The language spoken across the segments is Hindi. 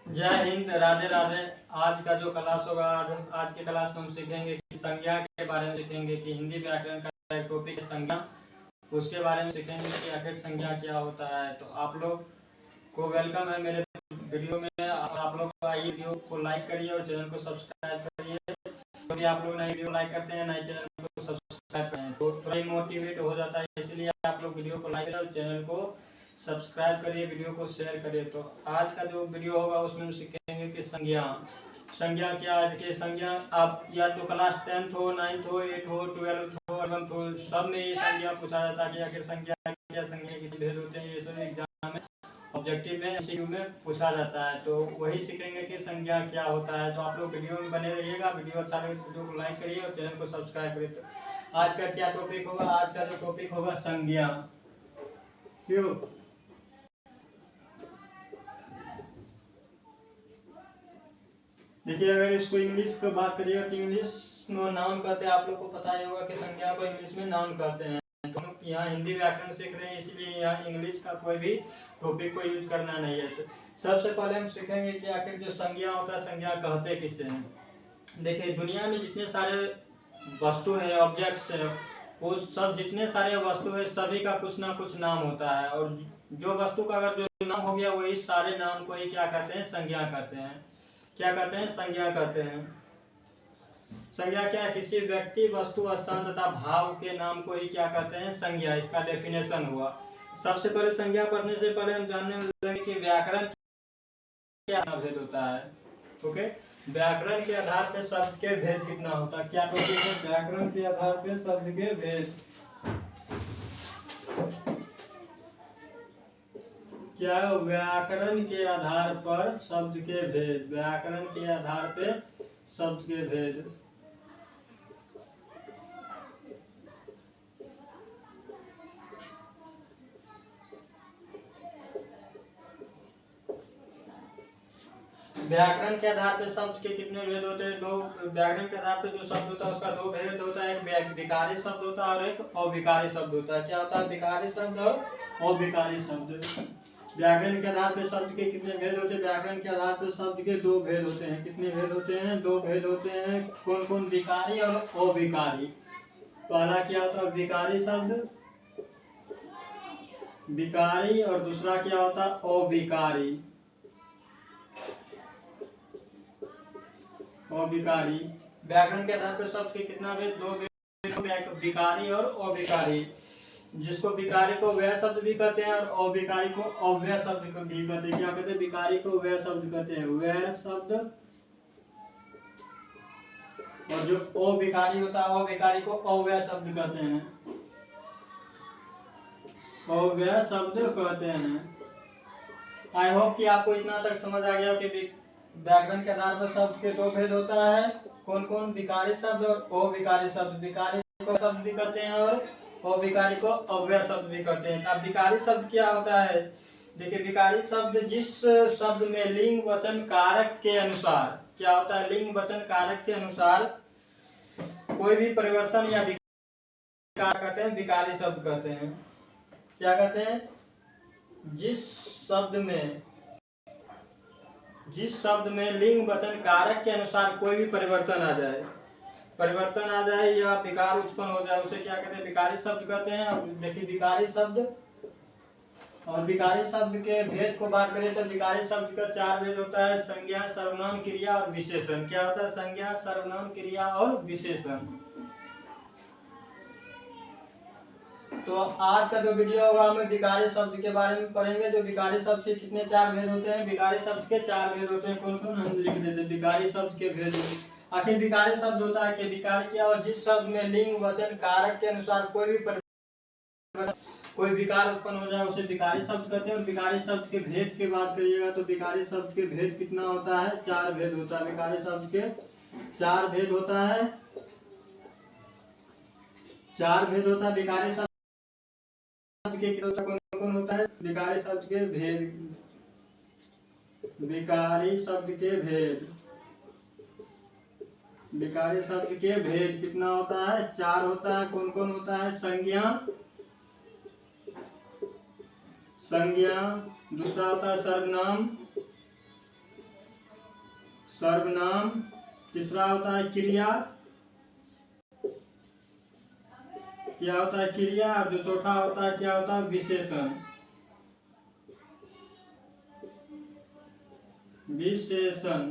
जय हिंद, राधे राधे। आज का जो क्लास होगा, आज के क्लास में हम सीखेंगे कि संज्ञा के बारे में सीखेंगे कि हिंदी व्याकरण का एक टॉपिक है संज्ञा, उसके बारे में सीखेंगे कि आखिर संज्ञा क्या होता है। तो आप लोग को वेलकम है मेरे वीडियो में। आप लोग आइए, वीडियो को लाइक करिए और चैनल को सब्सक्राइब करिए, क्योंकि आप लोग नई वीडियो लाइक करते हैं, नए चैनल को सब्सक्राइब करें तो थोड़ा मोटिवेट हो जाता है। इसलिए आप लोग वीडियो को लाइक करें और चैनल को सब्सक्राइब करिए, वीडियो को शेयर करिए। तो आज का जो वीडियो होगा उसमें हम सीखेंगे कि संज्ञा संज्ञा क्या है। देखिए, संज्ञा आप या तो क्लास 10th हो, 9th हो, 8th हो, 12th हो, 11th हो, सब में ये संज्ञा पूछा जाता है कि आखिर संज्ञा क्या, संज्ञा कितने भेद होते हैं। ये सब एग्जाम में ऑब्जेक्टिव में एमसीक्यू में पूछा जाता है। तो वही सीखेंगे कि संज्ञा क्या होता है। तो आप लोग वीडियो में बने रहिएगा, वीडियो अच्छा लगे तो वीडियो को लाइक करिए और चैनल को सब्सक्राइब करिए। तो आज का क्या टॉपिक होगा? आज का जो टॉपिक होगा संज्ञा। क्यों? देखिए, अगर इसको इंग्लिश की बात करिएगा तो इंग्लिश में नाउन कहते हैं। आप लोग को पता ही होगा कि संज्ञा को इंग्लिश में नाउन कहते हैं। तो हम यहाँ हिंदी व्याकरण सीख रहे हैं, इसलिए यहाँ इंग्लिश का कोई भी टॉपिक को यूज करना नहीं है। तो सबसे पहले हम सीखेंगे कि आखिर जो संज्ञा होता है, संज्ञा कहते किससे हैं। देखिए, दुनिया में जितने सारे वस्तु हैं, ऑब्जेक्ट्स हैं, वो सब जितने सारे वस्तु है सभी का कुछ ना कुछ नाम होता है। और जो वस्तु का अगर जो नाम हो गया, वही सारे नाम को ही क्या कहते हैं? संज्ञा कहते हैं। क्या कहते हैं? संज्ञा कहते हैं। संज्ञा क्या है? किसी व्यक्ति, वस्तु, स्थान तथा भाव के नाम को ही क्या कहते हैं? संज्ञा। इसका डेफिनेशन हुआ। सबसे पहले संज्ञा पढ़ने से पहले हम जानने लगेंगे कि व्याकरण क्या भेद होता है। ओके, व्याकरण के आधार पर शब्द के भेद कितना होता है। क्या टॉपिक है? व्याकरण के आधार पर शब्द के भेद। क्या? व्याकरण के आधार पर शब्द के भेद। व्याकरण के आधार पर शब्द के भेद। व्याकरण के आधार पर शब्द के कितने भेद होते हैं? दो। व्याकरण के आधार पर जो शब्द होता है उसका दो भेद होता है। एक विकारी शब्द होता है और एक अविकारी शब्द होता है। क्या होता है? विकारी शब्द और अविकारी शब्द। व्याकरण के आधार पर शब्द के कितने भेद होते हैं? व्याकरण के आधार पर शब्द के दो भेद होते हैं। कितने भेद होते हैं? दो भेद होते हैं। कौन कौन? विकारी और अविकारी। पहला क्या होता है? विकारी शब्द, विकारी, और दूसरा क्या होता है? अविकारी। अविकारी। व्याकरण के आधार पर शब्द के कितना भेद? दो भेद, विकारी और अविकारी। जिसको विकारी को व्यय शब्द भी कहते हैं और अविकारी को अव्यय शब्द भी कहते हैं। क्या कहते हैं? विकारी को व्यय शब्द कहते हैं, व्यय शब्द, और जो अविकारी होता है अविकारी को अव्यय शब्द कहते हैं, अव्यय शब्द कहते हैं। आई होप कि आपको इतना तक समझ आ गया कि व्याकरण के आधार पर शब्द के दो भेद होता है। कौन कौन? विकारी शब्द और अविकारी शब्द। विकारी को शब्द भी कहते हैं और अविकारी को अव्यय शब्द भी कहते हैं। अब विकारी शब्द क्या होता है? देखिए, विकारी शब्द जिस शब्द में लिंग वचन कारक के अनुसार क्या होता है? लिंग वचन कारक के अनुसार कोई भी परिवर्तन या विकार कहते हैं, विकारी शब्द कहते हैं। क्या कहते हैं? जिस शब्द में लिंग वचन कारक के अनुसार कोई भी परिवर्तन आ जाए या विकार उत्पन्न हो जाए, उसे क्या कहते हैं? विकारी शब्द कहते हैं। अब देखिए, विकारी शब्द और विकारी शब्द के भेद को बात करें तो विकारी शब्द का चार भेद होता है: संज्ञा, सर्वनाम, क्रिया और विशेषण। क्या होता है? संज्ञा, सर्वनाम, क्रिया और विशेषण। तो आज का जो वीडियो होगा हमें विकारी शब्द के बारे में पढ़ेंगे। जो विकारी शब्द के कितने चार भेद होते हैं? विकारी शब्द के चार भेद होते हैं। कौन कौन? हम लिख देते हैं। विकारी शब्द के भेद। आखिर विकारी शब्द होता है कि विकारी क्या? और जिस शब्द में लिंग वचन कारक के अनुसार कोई विकार उत्पन्न हो जाए उसे विकारी शब्द कहते हैं। और विकारी शब्द के भेद की बात करिएगा तो विकारी शब्द के भेद कितना होता है? चार भेद होता है। विकारी शब्द के चार भेद होता है। चार भेद होता है विकारी शब्द के। कौन कौन होता है? विकारी शब्द के भेद। विकारी शब्द के भेद। विकारी शब्द के भेद कितना होता है? चार होता है। कौन कौन होता है? संज्ञा, दूसरा होता है सर्वनाम, सर्वनाम, तीसरा होता है क्रिया, क्या होता है क्रिया, और जो चौथा होता है क्या होता है विशेषण। विशेषण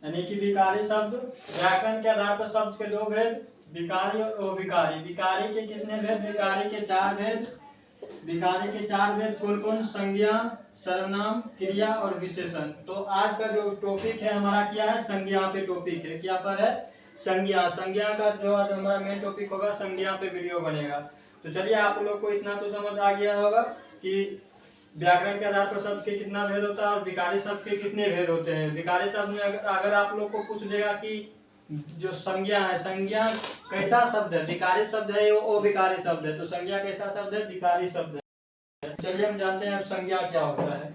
यानी कि विकारी शब्द, व्याकरण के आधार पर शब्द के दो भेद, विकारी और अविकारी। विकारी के कितने भेद? विकारी के 4 भेद। विकारी के 4 भेद कौन कौन? संज्ञा, सर्वनाम, क्रिया और विशेषण। तो आज का जो टॉपिक है हमारा क्या है? संज्ञा पे टॉपिक है। क्या पर है? संज्ञा। संज्ञा का जो आज हमारा मेन टॉपिक होगा, संज्ञा पे वीडियो बनेगा। तो चलिए, आप लोग को इतना तो समझ आ गया होगा कि व्याकरण के आधार पर शब्द के कितना भेद होता है और विकारी शब्द के कितने भेद होते हैं। विकारी शब्द में अगर आप लोग को पूछ देगा कि जो संज्ञा है, संज्ञा कैसा शब्द है? विकारी शब्द है वो अविकारी शब्द है। तो संज्ञा कैसा शब्द है? विकारी शब्द है। चलिए हम जानते हैं अब संज्ञा क्या होता है।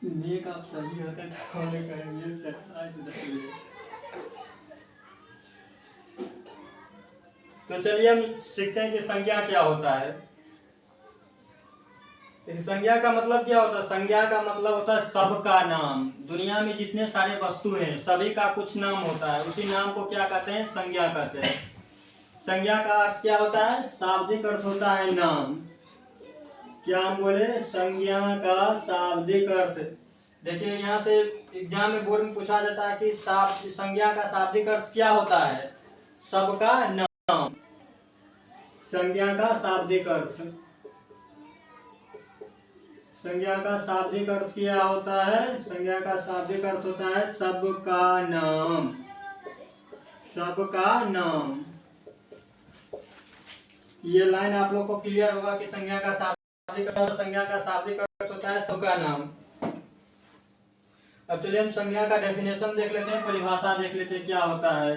नेक आप सही होते तो चलिए हम सीखते हैं कि संज्ञा क्या होता है। संज्ञा का मतलब क्या होता है? संज्ञा का मतलब होता है सबका नाम। दुनिया में जितने सारे वस्तु हैं सभी का कुछ नाम होता है, उसी नाम को क्या कहते हैं? संज्ञा कहते हैं। संज्ञा का अर्थ क्या होता है? शाब्दिक अर्थ होता है नाम। क्या हम बोले? संज्ञा का शाब्दिक अर्थ। देखिए यहाँ से एग्जाम में बोर्ड में पूछा जाता है कि संज्ञा का शाब्दिक अर्थ क्या होता है? सबका नाम। संज्ञा का शाब्दिक अर्थ, संज्ञा का शाब्दिक अर्थ क्या होता है? संज्ञा का शाब्दिक अर्थ होता है सबका नाम। सबका नाम। ये लाइन आप लोग को क्लियर होगा कि संज्ञा का शाब्दिक अर्थ, संज्ञा का शाब्दिक अर्थ होता है सबका नाम। अब चलिए हम संज्ञा का डेफिनेशन देख लेते हैं, परिभाषा देख लेते हैं क्या होता है।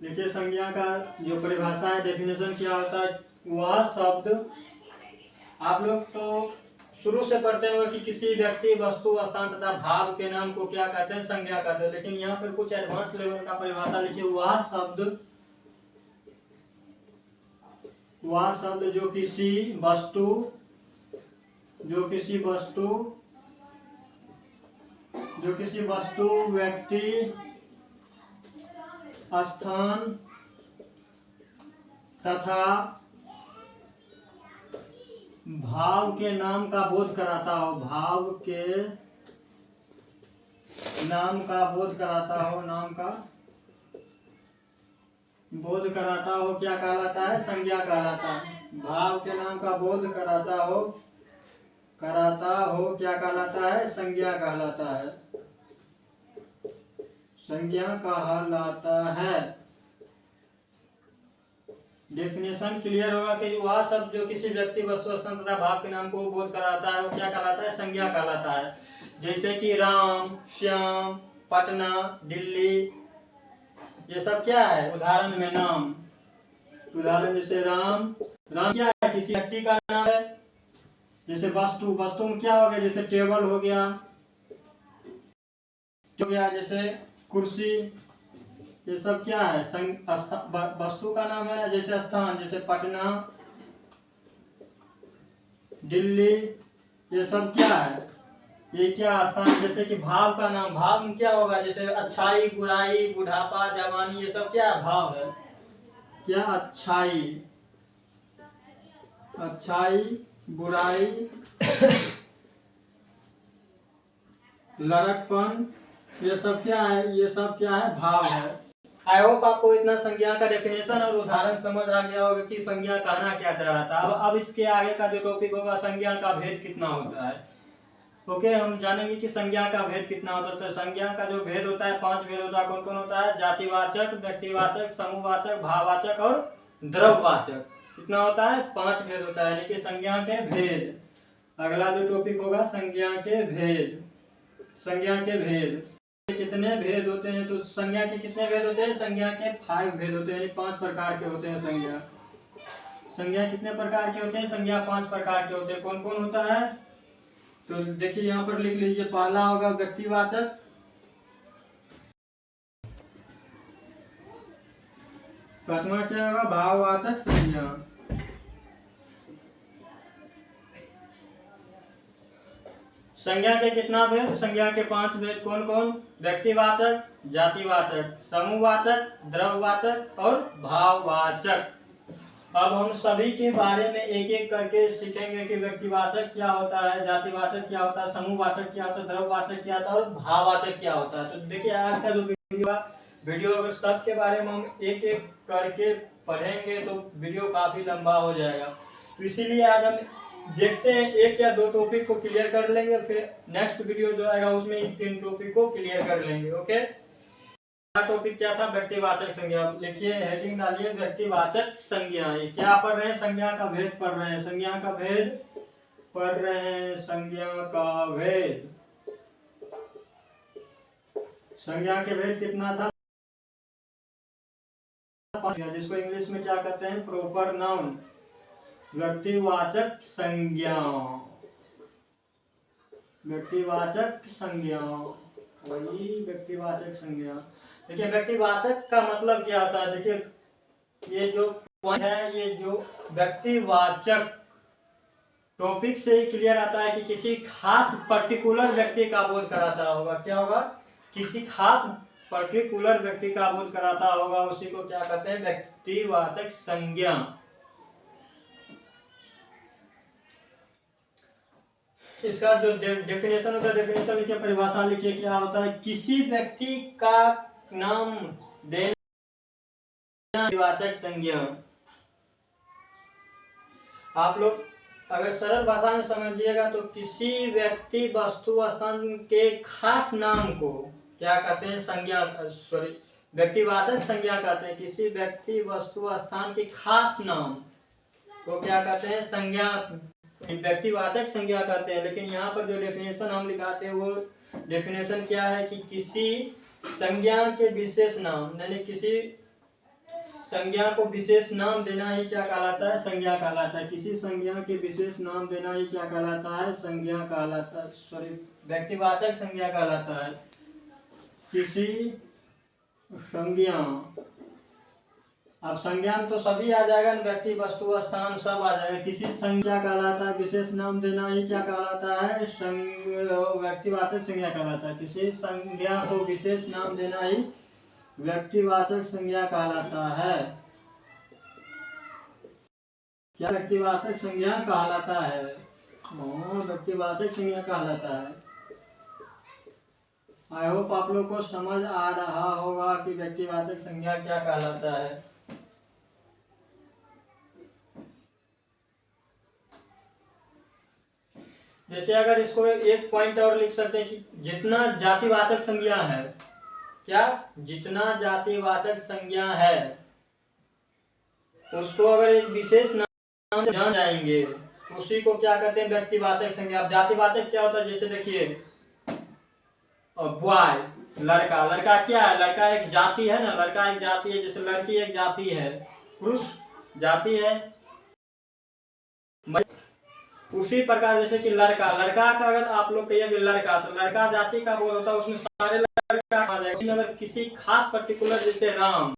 देखिए संज्ञा का जो परिभाषा है, डेफिनेशन क्या होता है? वह शब्द, आप लोग तो शुरू से पढ़ते होंगे कि किसी व्यक्ति, वस्तु, स्थान तथा भाव के नाम को क्या कहते हैं? संज्ञा कहते हैं। लेकिन यहाँ पर कुछ एडवांस लेवल का परिभाषा लिखिए। वह शब्द, वह शब्द जो किसी वस्तु, जो किसी वस्तु, जो किसी वस्तु, व्यक्ति, स्थान तथा भाव के नाम का बोध कराता हो। भाव के नाम का बोध कराता हो, नाम का बोध कराता हो, क्या कहलाता है? संज्ञा कहलाता है। भाव के नाम का बोध कराता हो, क्या कहलाता है? संज्ञा कहलाता है। संज्ञा कहलाता है। डेफिनेशन क्लियर होगा कि वह शब्द जो किसी व्यक्ति, वस्तु, स्थान तथा भाव के नाम को बोध कराता है वो क्या कहलाता है? संज्ञा कहलाता है। जैसे कि राम, श्याम, पटना, दिल्ली, ये सब क्या है? उदाहरण में नाम। उदाहरण जैसे राम, राम क्या है? किसी व्यक्ति का नाम है। जैसे वस्तु, वस्तु में क्या हो गया? जैसे टेबल हो गया, जैसे कुर्सी, ये सब क्या है? वस्तु का नाम है। जैसे स्थान, जैसे पटना, दिल्ली, ये सब क्या है? ये क्या स्थान। जैसे कि भाव का नाम, भाव में क्या होगा? जैसे अच्छाई, बुराई, बुढ़ापा, जवानी, ये सब क्या है? भाव है। क्या? अच्छाई, अच्छाई, बुराई, लड़कपन, ये सब क्या है? ये सब क्या है? भाव है। आई होप आपको इतना संज्ञा का डेफिनेशन और उदाहरण समझ आ गया होगा कि संज्ञा कहना क्या चाह रहा था। अब इसके आगे का जो टॉपिक होगा, संज्ञा का भेद कितना होता है। ओके, हम जानेंगे कि संज्ञा का भेद कितना होता है। तो संज्ञा का जो भेद होता है, 5 भेद होता है। कौन कौन होता है? जातिवाचक, व्यक्तिवाचक, समूहवाचक, भाववाचक और द्रव्यवाचक। कितना होता है? 5 भेद होता है, यानी कि संज्ञा के भेद। अगला जो टॉपिक होगा, संज्ञा के भेद। संज्ञा के भेद कितने भेद होते हैं? तो संज्ञा के कितने भेद होते हैं? संज्ञा के 5 भेद होते हैं, 5 प्रकार के होते हैं संज्ञा। संज्ञा कितने प्रकार के होते हैं? संज्ञा 5 प्रकार के होते हैं। कौन कौन होता है? तो देखिए यहाँ पर लिख लीजिए। पहला होगा व्यक्तिवाचक, प्रथमा क्या होगा? भाववाचक संज्ञा, संज्ञा के कितना भेद? संज्ञा के 5 भेद। कौन कौन? व्यक्तिवाचक, जातिवाचक, समूहवाचक, द्रव्यवाचक और भाववाचक। अब हम सभी के बारे में एक एक करके सीखेंगे कि व्यक्तिवाचक क्या होता है, जातिवाचक क्या होता है, समूहवाचक क्या होता है, द्रव्यवाचक क्या होता है और भाववाचक क्या होता है। तो देखिए आज का जो वीडियो अगर सब के बारे में हम एक एक करके पढ़ेंगे तो वीडियो काफी लंबा हो जाएगा। तो इसीलिए आज हम देखते हैं, एक या दो टॉपिक को क्लियर कर लेंगे, फिर नेक्स्ट वीडियो जो आएगा उसमें इन 3 टॉपिक को क्लियर कर लेंगे। ओके, टॉपिक क्या था? व्यक्तिवाचक संज्ञा। लिखिए, हेडिंग डालिए व्यक्तिवाचक संज्ञा। ये क्या पढ़ रहे हैं? संज्ञा का भेद पढ़ रहे हैं। संज्ञा का भेद पढ़ रहे हैं। संज्ञा का भेद। संज्ञा के भेद कितना था? जिसको इंग्लिश में क्या कहते हैं? Proper noun. व्यक्तिवाचक संज्ञा, व्यक्तिवाचक संज्ञा, वही व्यक्तिवाचक संज्ञा। देखिए व्यक्तिवाचक का मतलब क्या होता है? देखिए ये जो पॉइंट है, ये जो व्यक्तिवाचक टॉपिक से ही क्लियर आता है कि किसी खास पर्टिकुलर व्यक्ति का बोध कराता होगा। क्या होगा? किसी खास पर्टिकुलर व्यक्ति का बोध कराता होगा, उसी को क्या कहते हैं? व्यक्तिवाचक संज्ञा। इसका जो डेफिनेशन होता है, डेफिनेशन लिखिए, परिभाषा लिखिए। क्या होता है? किसी व्यक्ति का नाम देना व्यक्तिवाचक संज्ञा। आप लोग अगर सरल भाषा में समझिएगा तो किसी व्यक्ति, वस्तु, स्थान के खास नाम को क्या कहते हैं? संज्ञा, सॉरी, व्यक्तिवाचक संज्ञा कहते हैं। किसी व्यक्ति, वस्तु, स्थान के खास नाम को क्या कहते हैं? संज्ञा, व्यक्तिवाचक संज्ञा कहते हैं। लेकिन यहाँ पर जो डेफिनेशन हम लिखाते हैं वो डेफिनेशन क्या है कि किसी संज्ञा के विशेष नाम, यानी किसी संज्ञा को विशेष नाम देना ही क्या कहलाता है? संज्ञा कहलाता है। किसी संज्ञा के विशेष नाम देना ही क्या कहलाता है? संज्ञा कहलाता है, सॉरी, व्यक्तिवाचक संज्ञा कहलाता है। किसी संज्ञा, अब संज्ञा में तो सभी आ जाएगा, व्यक्ति, वस्तु, स्थान सब आ जाएगा। किसी संज्ञा कहलाता है, विशेष नाम देना ही क्या कहलाता है? व्यक्तिवाचक संज्ञा कहलाता है। किसी संज्ञा को विशेष नाम देना ही व्यक्तिवाचक संज्ञा कहलाता है। क्या व्यक्तिवाचक संज्ञा कहलाता है? व्यक्तिवाचक संज्ञा कहलाता है। आई होप आप लोग को समझ आ रहा होगा कि व्यक्तिवाचक संज्ञा क्या कहलाता है। जैसे अगर इसको एक पॉइंट और लिख सकते हैं कि जितना जातिवाचक संज्ञा है, क्या? जितना जातिवाचक संज्ञा है उसको अगर एक विशेष नाम से जान जाएंगे तो उसी को क्या कहते हैं? व्यक्तिवाचक संज्ञा। अब जातिवाचक क्या होता है? जैसे देखिए, बॉय, लड़का। लड़का क्या है? लड़का एक जाति है ना, लड़का एक जाति है। जैसे लड़की एक जाति है, पुरुष जाति है। उसी प्रकार जैसे कि लड़का, लड़का का अगर आप लोग कहिए लड़का, तो लड़का जाति का बोध होता है, उसमें सारे लड़का आ जाएगा। अगर किसी खास पर्टिकुलर, जैसे राम,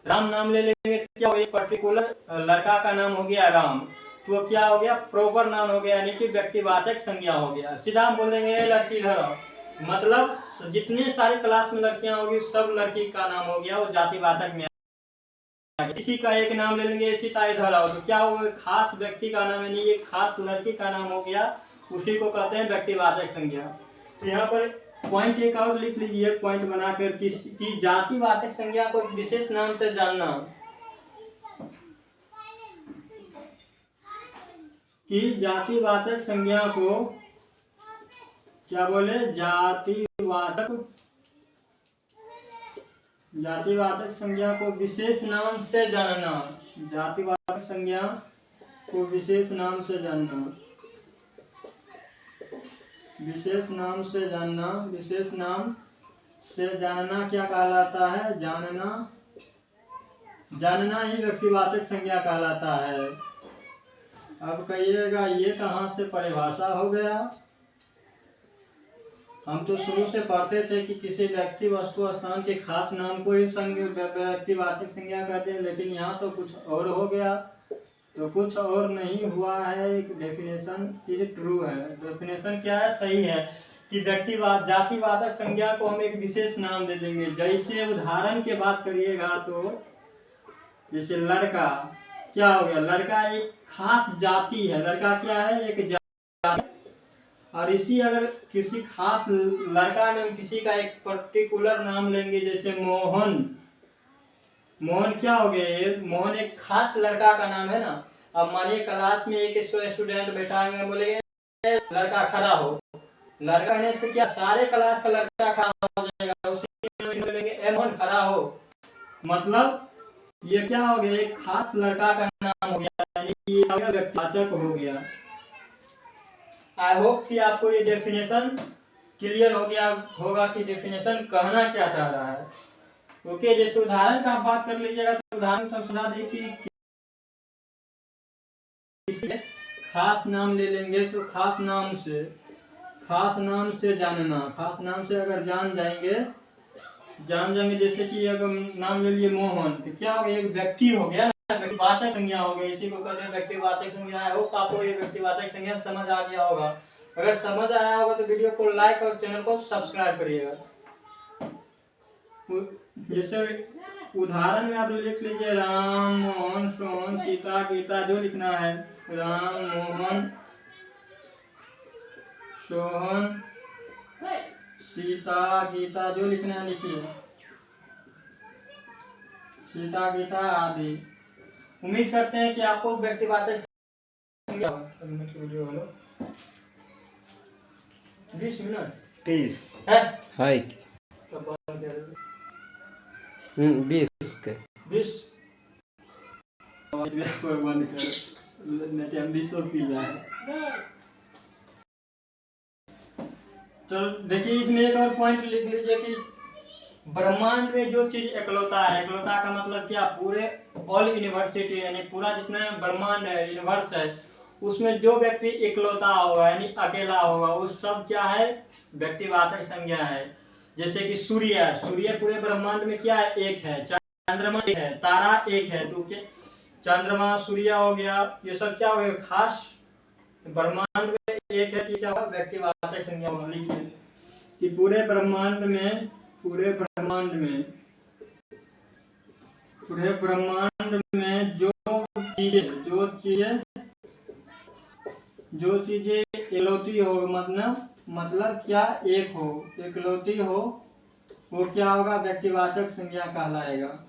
राम नाम ले लेंगे तो क्या हो गया? पर्टिकुलर लड़का का नाम हो गया राम, तो क्या हो गया? प्रॉपर नाम हो गया, यानी कि व्यक्तिवाचक संज्ञा हो गया। सीधा हम बोल देंगे लड़की धरो, मतलब जितने सारी क्लास में लड़कियां होगी सब लड़की का नाम हो गया, वो जातिवाचक में। किसी का एक नाम ले लेंगे, सीता इधर आओ, तो क्या होगा? खास व्यक्ति का नाम, यानी ये खास लड़की का नाम हो गया, उसी को कहते हैं व्यक्तिवाचक संज्ञा। तो यहाँ पर पॉइंट एक और लिख लीजिए, पॉइंट बनाकर, कि जातिवाचक संज्ञा को विशेष नाम से जानना, कि जातिवाचक संज्ञा को क्या बोले? जातिवाचक संज्ञा को विशेष नाम से जानना। जातिवाचक संज्ञा को विशेष नाम से जानना, विशेष नाम से जानना, विशेष नाम से जानना क्या कहलाता है? जानना जानना ही व्यक्तिवाचक संज्ञा कहलाता है। अब कहिएगा ये कहाँ से परिभाषा हो गया। हम तो शुरू से पढ़ते थे कि किसी व्यक्ति वस्तु स्थान के खास नाम को ही व्यक्तिवाचक संज्ञा कहते हैं, लेकिन यहाँ तो कुछ और हो गया। तो कुछ और नहीं हुआ है, एक डेफिनेशन इज ट्रू है। डेफिनेशन क्या है, सही है कि व्यक्तिवाद जातिवाचक संज्ञा को हम एक विशेष नाम दे देंगे। जैसे उदाहरण के बात करिएगा तो जैसे लड़का क्या हो गया, लड़का एक खास जाति है। लड़का क्या है, एक जाति। और इसी अगर किसी खास लड़का में किसी का एक पर्टिकुलर नाम लेंगे, जैसे मोहन। मोहन क्या हो गया, ये मोहन एक खास लड़का का नाम है ना। अब मानिए क्लास में एक स्टूडेंट बैठा है, बोलेंगे लड़का खड़ा हो। लड़का कहने से क्या सारे क्लास का लड़का खड़ा हो जाएगा, उसी में बोलेंगे ए मोहन खड़ा हो। मतलब ये क्या हो गया, एक खास लड़का का नाम हो गया, यानी ये व्यक्तिवाचक हो गया। आई होप कि आपको ये डेफिनेशन क्लियर हो गया होगा कि डेफिनेशन कहना क्या चाह रहा है। ओके, जैसे उदाहरण का आप बात कर लीजिएगा तो उदाहरण हम सुना दें कि किसी खास नाम ले लेंगे तो खास नाम से जानना। खास नाम से अगर जान जाएंगे जैसे कि अगर नाम ले लिए मोहन, तो क्या हो गया, एक व्यक्ति हो गया, व्यक्तिवाचक संज्ञा हो गया। इसी को कहते हैं व्यक्तिवाचक संज्ञा। है आपको ये व्यक्तिवाचक संज्ञा समझ आ गया होगा। अगर समझ आया होगा तो वीडियो को लाइक और चैनल को सब्सक्राइब करिएगा। जैसे उदाहरण में आप लिख लीजिए राम मोहन सोहन सीता गीता, जो लिखना है राम मोहन सोहन सीता गीता, जो लिखना है लिखिए, सीता गीता आदि। उम्मीद करते हैं कि आपको व्यक्तिवाचक 20 मिनट 30 है हाय 20 के 20 बंद कर, नहीं हम 20 और पी जाए। तो देखिए इसमें एक और पॉइंट लिख लीजिए कि ब्रह्मांड में जो चीज एकलौता है, एकलौता का मतलब क्या, पूरे ऑल यूनिवर्सिटी यानी पूरा जितना ब्रह्मांड है, यूनिवर्स है, उसमें जो व्यक्ति एकलौता होगा यानी अकेला होगा, उस सब क्या है, व्यक्तिवाचक संज्ञा है। जैसे कि सूर्य पूरे ब्रह्मांड में क्या है, एक है। चंद्रमा एक है, तारा एक है, तो क्या चंद्रमा सूर्य हो गया, ये सब क्या हो गया, खास ब्रह्मांड में एक है, क्या होगा, व्यक्तिवाचक संज्ञा होगा। लिखिए कि पूरे ब्रह्मांड में जो चीजें एकलौती हो, मतलब क्या, एक हो, एकलौती हो, वो क्या होगा, व्यक्तिवाचक संज्ञा कहलाएगा।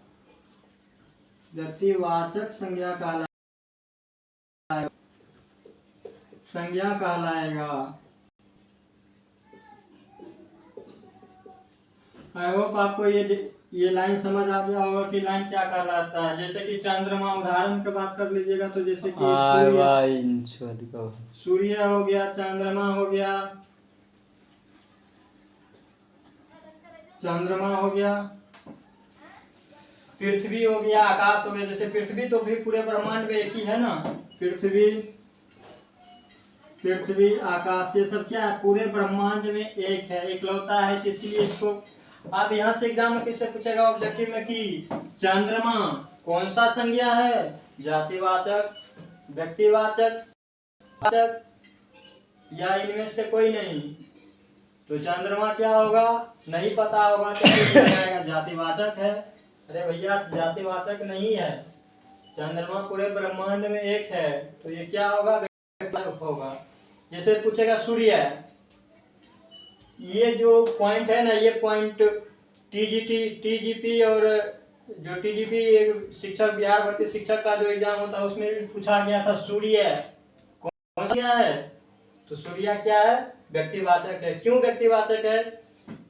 व्यक्तिवाचक संज्ञा कहलाएगा। आई होप आपको ये लाइन समझ आ गया होगा कि लाइन क्या कहलाता है। जैसे कि चंद्रमा, उदाहरण की बात कर लीजिएगा तो जैसे कि सूर्य हो गया, चंद्रमा हो गया, पृथ्वी हो गया, आकाश हो गया। जैसे पृथ्वी तो भी पूरे ब्रह्मांड में एक ही है ना, पृथ्वी आकाश, ये सब क्या है, पूरे ब्रह्मांड में एक है, एकलौता है। इसलिए इसको आप यहाँ से एग्जाम में किससे पूछेगा ऑब्जेक्टिव में कि चंद्रमा कौन सा संज्ञा है, जातिवाचक, व्यक्तिवाचक या इनमें से कोई नहीं, तो चंद्रमा क्या होगा, नहीं पता होगा तो जातिवाचक है। अरे भैया जातिवाचक नहीं है, चंद्रमा पूरे ब्रह्मांड में एक है, तो ये क्या होगा, व्यक्तिवाचक होगा। जैसे पूछेगा सूर्य, ये जो पॉइंट है ना, ये पॉइंट टीजीपी और जो टीजीपी शिक्षक, बिहार भर्ती शिक्षक का जो एग्जाम होता है उसमें भी पूछा गया था, सूर्य कौन सा है, तो सूर्य क्या है, व्यक्तिवाचक है। क्यों व्यक्तिवाचक है,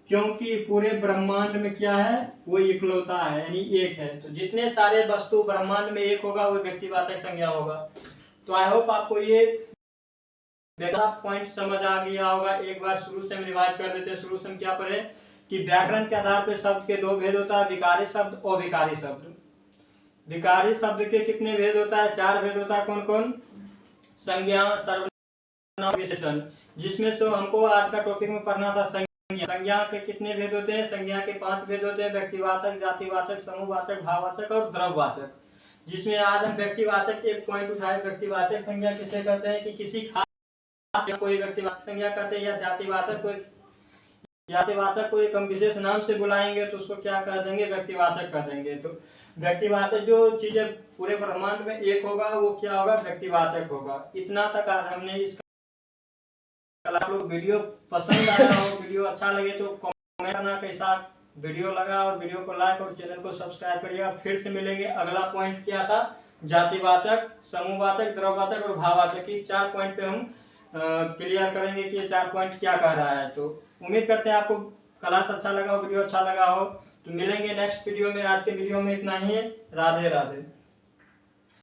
क्योंकि पूरे ब्रह्मांड में क्या है, वो इकलौता है यानी एक है। तो जितने सारे वस्तु ब्रह्मांड में एक होगा वो व्यक्तिवाचक संज्ञा होगा। तो आई होप आपको ये पॉइंट समझ आ गया होगा। एक बार शुरू से हम रिवाइज कर देते हैं। शुरू से हम क्या पढ़े कि व्याकरण के आधार पर शब्द के दो भेद होता है, विकारी शब्द और अविकारी शब्द। विकारी शब्द के कितने भेद होता है? 4 भेद होता है। कौन कौन? संज्ञा, सर्वनाम, विशेषण। जिसमें से हमको आज का टॉपिक में पढ़ना था संज्ञा। संज्ञा के कितने भेद होते हैं? संज्ञा के 5 भेद होते हैं, व्यक्तिवाचक, जातिवाचक, समूहवाचक, भाववाचक और द्रव्यवाचक। जिसमें आज हम व्यक्तिवाचक एक पॉइंट उठाए। व्यक्तिवाचक संज्ञा किसे कहते हैं? कि किसी खास या कोई व्यक्तिवाचक संज्ञा कहते हैं, या जातिवाचक को एक हम विशेष नाम से बुलाएंगे तो उसको क्या कह देंगे? व्यक्तिवाचक कह देंगे। तो व्यक्तिवाचक जो चीजें पूरे ब्रह्मांड में एक होगा वो क्या होगा? व्यक्तिवाचक होगा। इतना तक आज हमने इस आप लोग वीडियो पसंद आया हो, वीडियो अच्छा लगे तो कमेंट करना कैसा वीडियो लगा, और वीडियो को लाइक और चैनल को सब्सक्राइब करिएगा। फिर से मिलेंगे। अगला पॉइंट क्या था? जातिवाचक, समूहवाचक, द्रव्यवाचक और भाववाचक। की 4 पॉइंट पे हम क्लियर करेंगे कि ये 4 पॉइंट क्या कह रहा है। तो उम्मीद करते हैं आपको क्लास अच्छा लगा हो, वीडियो अच्छा लगा हो। तो मिलेंगे नेक्स्ट वीडियो में। आज के वीडियो में इतना ही है। राधे राधे।